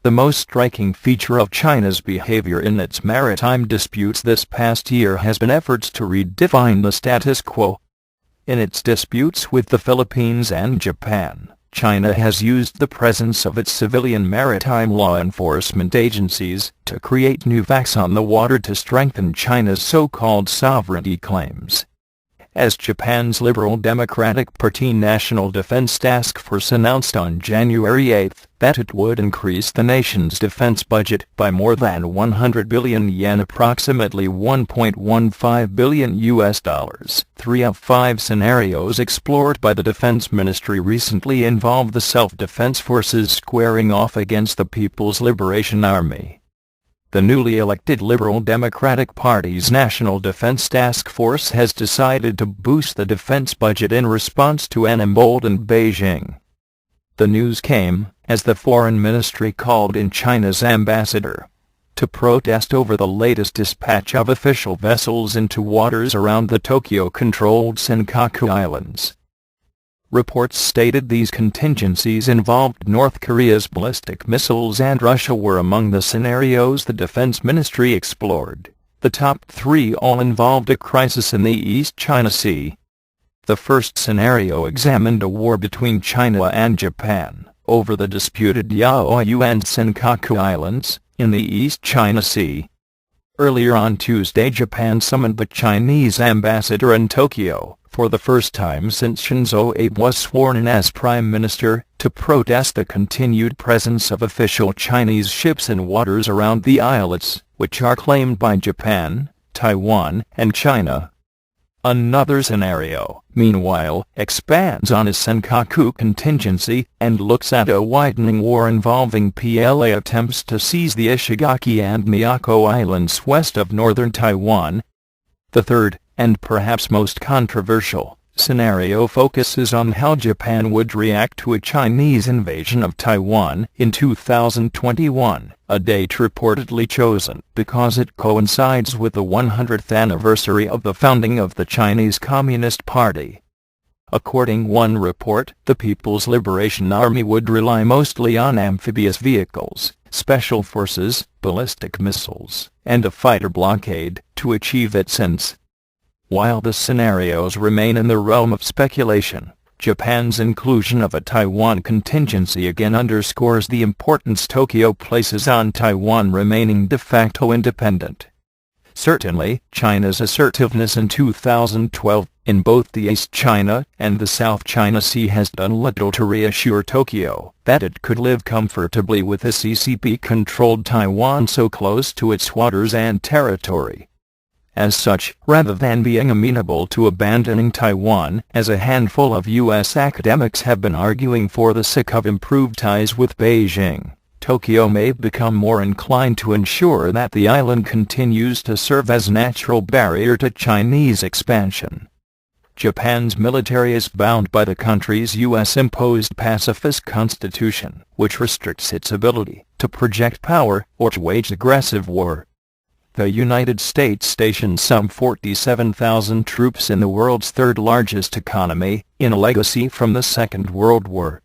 The most striking feature of China's behavior in its maritime disputes this past year has been efforts to redefine the status quo. In its disputes with the Philippines and Japan, China has used the presence of its civilian maritime law enforcement agencies to create new facts on the water to strengthen China's so-called sovereignty claims. As Japan's Liberal Democratic Party National Defense Task Force announced on January 8 that it would increase the nation's defense budget by more than 100 billion yen, approximately $1.15 billion. 3 of 5 scenarios explored by the Defense Ministry recently involved the self-defense forces squaring off against the People's Liberation Army. The newly elected Liberal Democratic Party's National Defense Task Force has decided to boost the defense budget in response to an emboldened Beijing. The news came as the Foreign Ministry called in China's ambassador to protest over the latest dispatch of official vessels into waters around the Tokyo-controlled Senkaku Islands. Reports stated these contingencies involved North Korea's ballistic missiles, and Russia were among the scenarios the Defense Ministry explored. The top 3 all involved a crisis in the East China Sea. The first scenario examined a war between China and Japan over the disputed Yaoyu and Senkaku Islands in the East China Sea. Earlier on Tuesday, Japan summoned the Chinese ambassador in Tokyo, for the first time since Shinzo Abe was sworn in as Prime Minister, to protest the continued presence of official Chinese ships in waters around the islets, which are claimed by Japan, Taiwan, and China. Another scenario, meanwhile, expands on a Senkaku contingency and looks at a widening war involving PLA attempts to seize the Ishigaki and Miyako Islands west of northern Taiwan. The third, and perhaps most controversial, scenario focuses on how Japan would react to a Chinese invasion of Taiwan in 2021, a date reportedly chosen because it coincides with the 100th anniversary of the founding of the Chinese Communist Party. According to one report, the People's Liberation Army would rely mostly on amphibious vehicles, special forces, ballistic missiles, and a fighter blockade to achieve its ends. While the scenarios remain in the realm of speculation, Japan's inclusion of a Taiwan contingency again underscores the importance Tokyo places on Taiwan remaining de facto independent. Certainly, China's assertiveness in 2012 in both the East China and the South China Sea has done little to reassure Tokyo that it could live comfortably with a CCP-controlled Taiwan so close to its waters and territory. As such, rather than being amenable to abandoning Taiwan, as a handful of U.S. academics have been arguing for the sake of improved ties with Beijing, Tokyo may become more inclined to ensure that the island continues to serve as a natural barrier to Chinese expansion. Japan's military is bound by the country's U.S.-imposed pacifist constitution, which restricts its ability to project power or to wage aggressive war. The United States stationed some 47,000 troops in the world's third-largest economy, in a legacy from the Second World War.